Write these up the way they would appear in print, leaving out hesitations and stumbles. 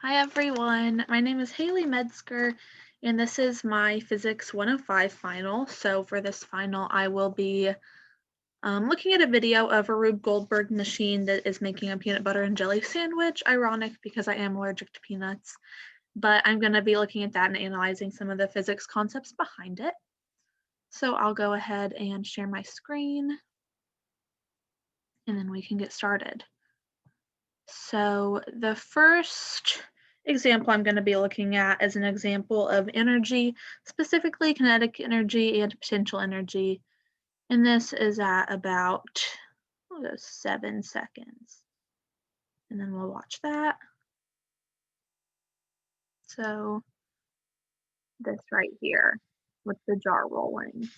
Hi everyone, my name is Haley Metzger and this is my Physics 105 final. So for this final I will be looking at a video of a Rube Goldberg machine that is making a peanut butter and jelly sandwich. Ironic because I am allergic to peanuts, but I'm going to be looking at that and analyzing some of the physics concepts behind it. So I'll go ahead and share my screen and then we can get started. So the first example I'm going to be looking at is an example of energy, specifically kinetic energy and potential energy. And this is at about 7 seconds. And then we'll watch that. So this right here with the jar rolling.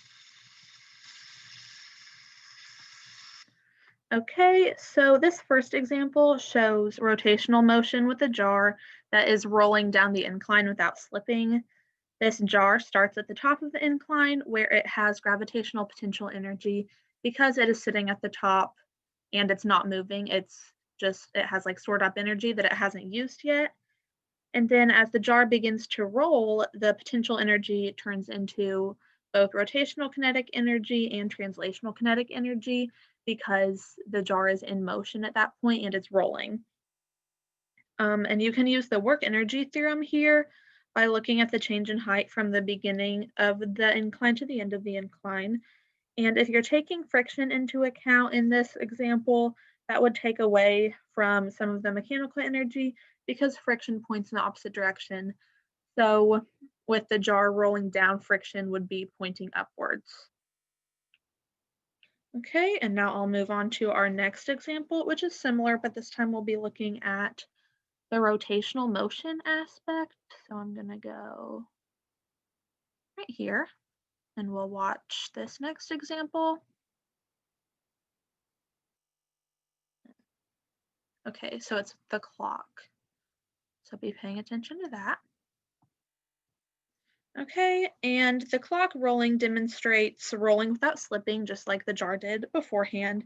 Okay, so this first example shows rotational motion with a jar that is rolling down the incline without slipping. This jar starts at the top of the incline where it has gravitational potential energy because it is sitting at the top and it's not moving. It has like stored up energy that it hasn't used yet. And then as the jar begins to roll, the potential energy turns into both rotational kinetic energy and translational kinetic energy because the jar is in motion at that point and it's rolling. And you can use the work energy theorem here by looking at the change in height from the beginning of the incline to the end of the incline. And if you're taking friction into account in this example, that would take away from some of the mechanical energy because friction points in the opposite direction. So with the jar rolling down, friction would be pointing upwards. Okay, and now I'll move on to our next example, which is similar, but this time we'll be looking at the rotational motion aspect. So I'm going to go right here and we'll watch this next example. Okay, so it's the clock. So be paying attention to that. Okay, and the clock rolling demonstrates rolling without slipping, just like the jar did beforehand.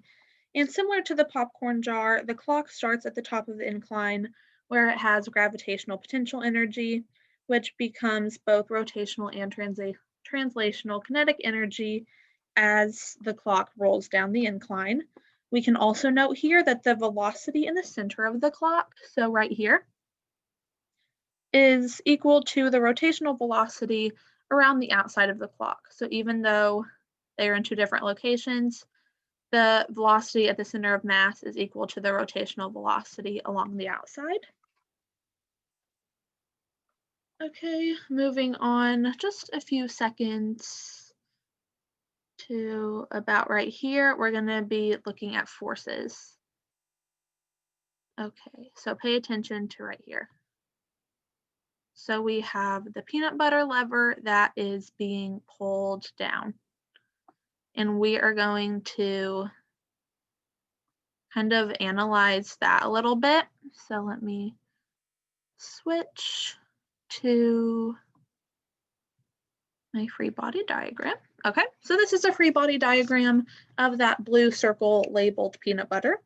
And similar to the popcorn jar, the clock starts at the top of the incline where it has gravitational potential energy, which becomes both rotational and translational kinetic energy as the clock rolls down the incline. We can also note here that the velocity in the center of the clock, so right here, is equal to the rotational velocity around the outside of the clock. So even though they are in two different locations, the velocity at the center of mass is equal to the rotational velocity along the outside. Okay, moving on just a few seconds to about right here, we're going to be looking at forces. Okay, so pay attention to right here. So we have the peanut butter lever that is being pulled down. And we are going to kind of analyze that a little bit. So let me switch to my free body diagram. Okay, so this is a free body diagram of that blue circle labeled peanut butter.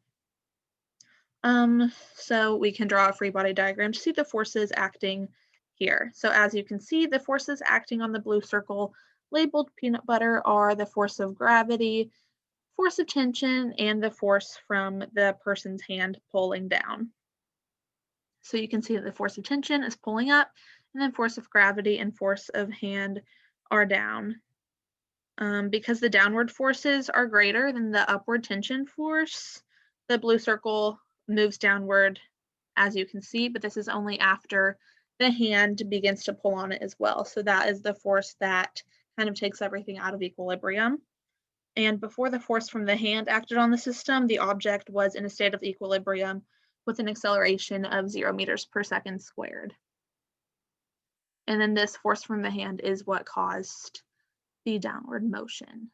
So we can draw a free body diagram to see the forces acting here. So as you can see, the forces acting on the blue circle labeled peanut butter are the force of gravity, force of tension, and the force from the person's hand pulling down. So you can see that the force of tension is pulling up, and then force of gravity and force of hand are down. Because the downward forces are greater than the upward tension force, the blue circle moves downward, as you can see, but this is only after the hand begins to pull on it as well. So that is the force that kind of takes everything out of equilibrium. And before the force from the hand acted on the system, the object was in a state of equilibrium with an acceleration of 0 meters per second squared. And then this force from the hand is what caused the downward motion.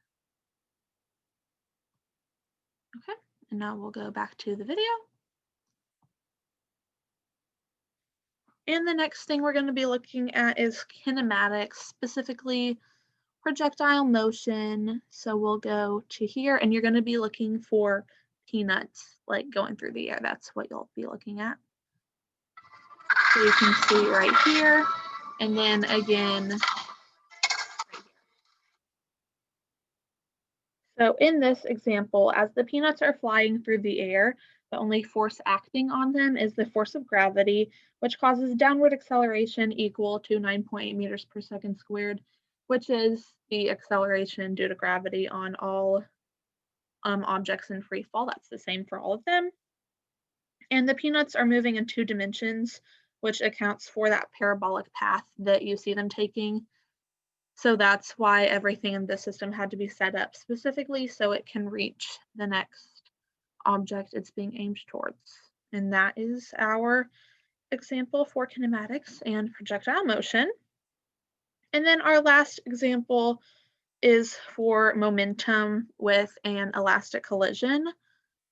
Okay, and now we'll go back to the video. And the next thing we're going to be looking at is kinematics, specifically projectile motion. So we'll go to here and you're going to be looking for peanuts like going through the air. That's what you'll be looking at. So you can see right here, and then again right here. So in this example, as the peanuts are flying through the air, the only force acting on them is the force of gravity, which causes downward acceleration equal to 9.8 meters per second squared, which is the acceleration due to gravity on all objects in free fall. That's the same for all of them. And the peanuts are moving in 2 dimensions, which accounts for that parabolic path that you see them taking. So that's why everything in this system had to be set up specifically so it can reach the next object it's being aimed towards. And that is our example for kinematics and projectile motion. And then our last example is for momentum with an elastic collision.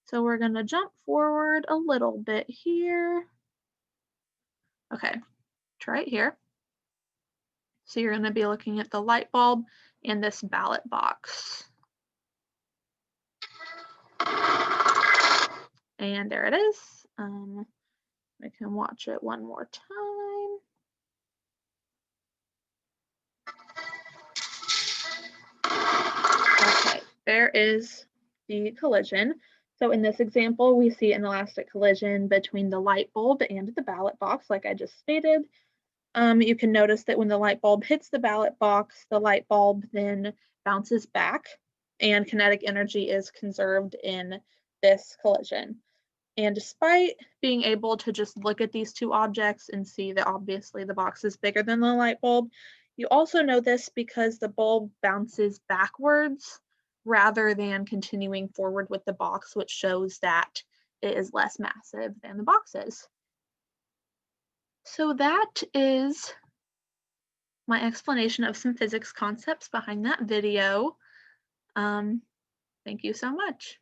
So we're going to jump forward a little bit here. Okay, try it here. So you're going to be looking at the light bulb and this ballot box. And there it is. I can watch it one more time. Okay, there is the collision. So in this example, we see an elastic collision between the light bulb and the ballot box, like I just stated. You can notice that when the light bulb hits the ballot box, the light bulb then bounces back and kinetic energy is conserved in this collision. And despite being able to just look at these two objects and see that obviously the box is bigger than the light bulb, you also know this because the bulb bounces backwards rather than continuing forward with the box, which shows that it is less massive than the box is. So that is my explanation of some physics concepts behind that video. Thank you so much.